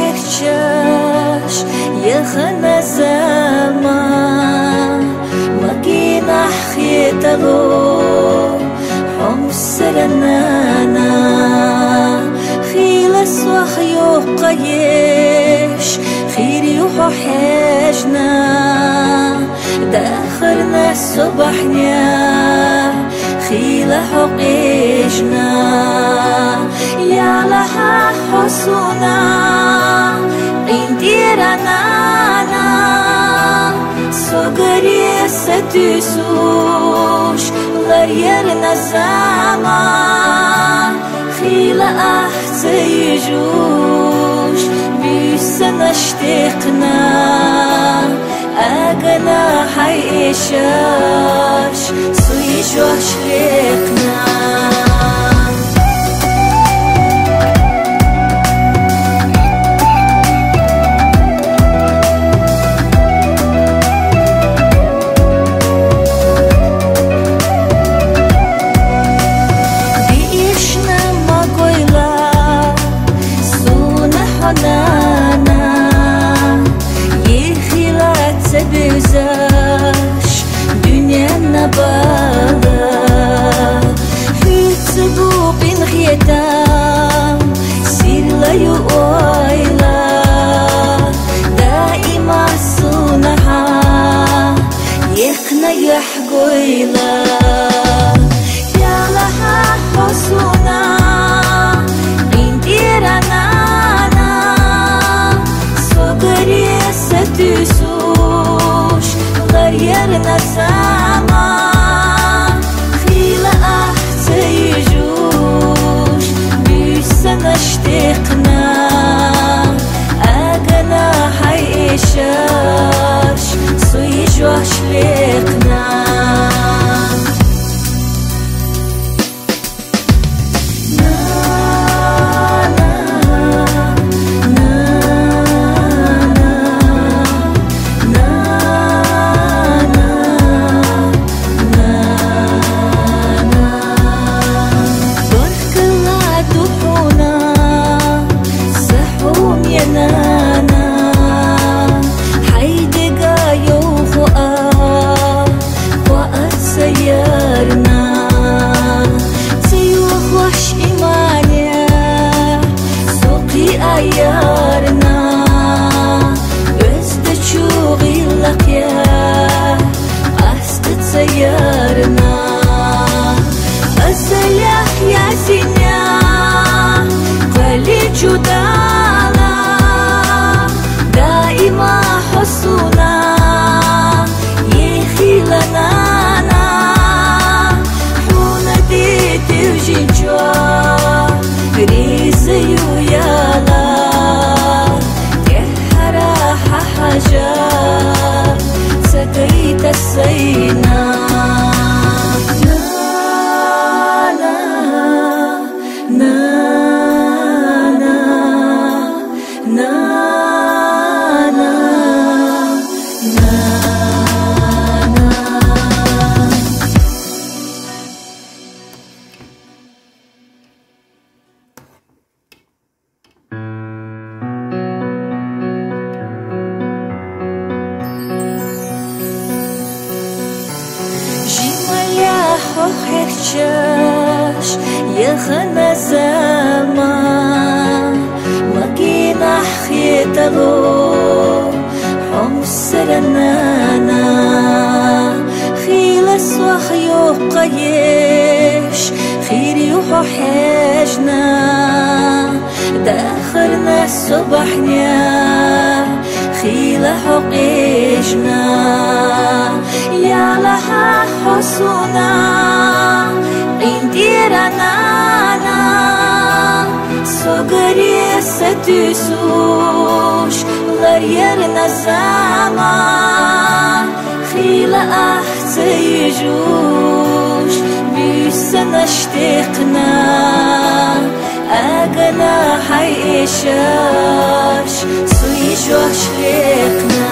حكشاش يخنا زمان مكينا حخيتلو حمسرنانا خيل سوخيو قيش خير يوحو حاجنا داخرنا الصبحنا خيل حقيشنا يا لها حسونا قنديرنا سوغري ستسوش غيرنا الزمان خيل أحتيجوش بيسنا اشتقنا أغنى حيشاش سويشوش لقنا بزاش دنيانا بالا حيتبو بين خيتام سير لا يويلا دائما صنعها يخنا يحقويلا يا لها حسونا قنديرنا صغري ستسو غيرنا الزمان خيل أحتيجوش بيسنا اشتقنا أغنى حيشاش سويجوش لقنا دائما حسونا يخيلنا حونا ديت وجنجوا بريزي ويالا كحرا حاجة سكيت السينا حكشاش يخنا زمان مكينا حخيتلو حمسرنانا خيل سوخيو قيش خير يوحو حاجنا داخرنا الصبحنا خيل حقيشنا يا لها حسونا قنديرنا سوغري ستسوش غيرنا الزمان خيل أحتيجوش بيسنا اشتقنا أغنى حيشاش سويجوش لقنا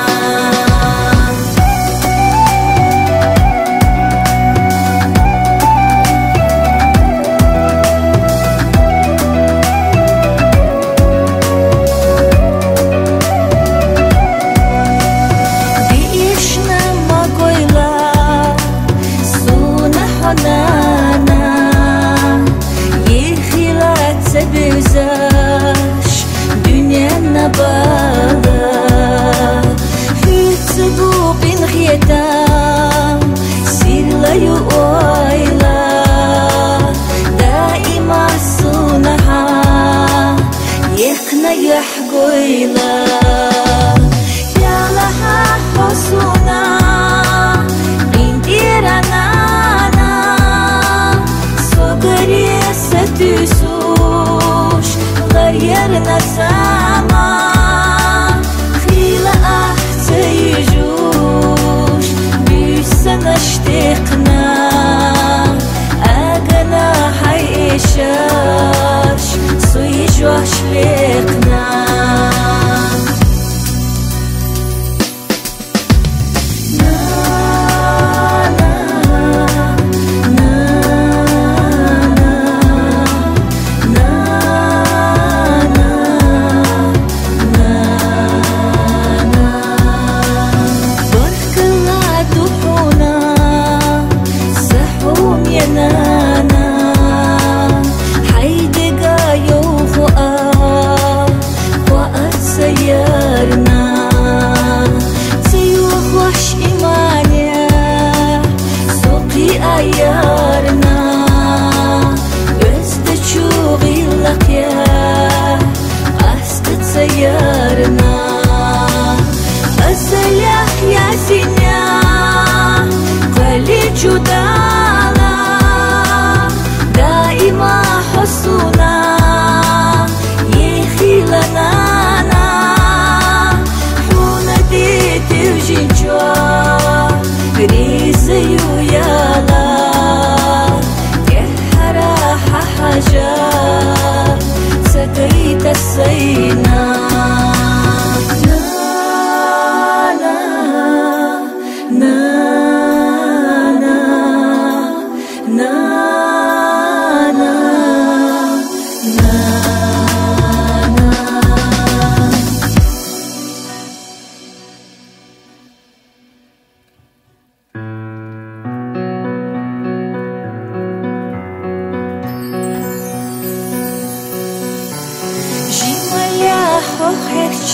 yarına Azalях я зиня Qali judala Daima husuna Yekhilanana Huna diti vjinjwa Grize yuyala Kehara hahaja سقيت السينا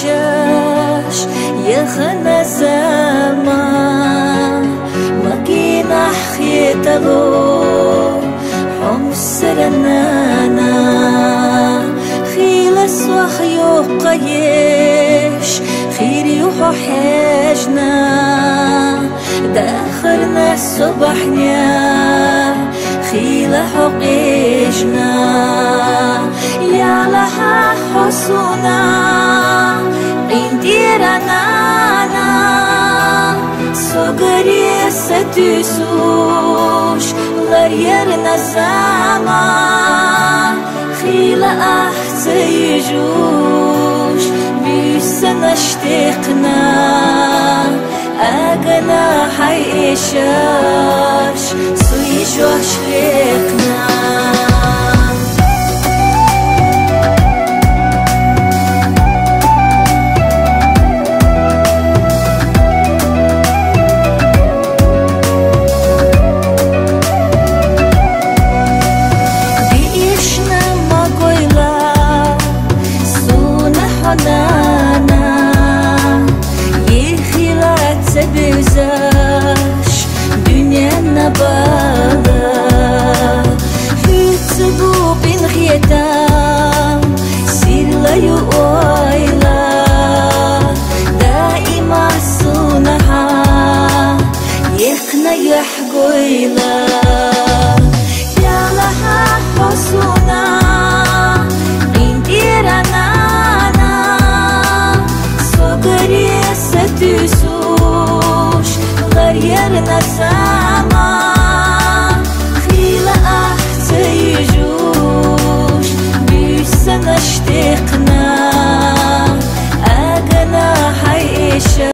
حكشاش يخنا زمان وقينا حخيتلو حمسرنانا خيلس وخيو قيش خير يوحو حاجنا داخرنا الصبحنا خيلة حقيجنا يا لها حسنا Indirana Sogari satüsuş Lar yerine zaman Khila ahsayjuş Büyüsen aştıkna Agana hayşaş Suyju aşlıkna Dünyana bağlı Hütbu bin hiyetam Sirlayı oyla Daima sunaha Yekna yahgoyla Yalaha hosuna Indiranana Sogari satüsuş Lar yerine zaman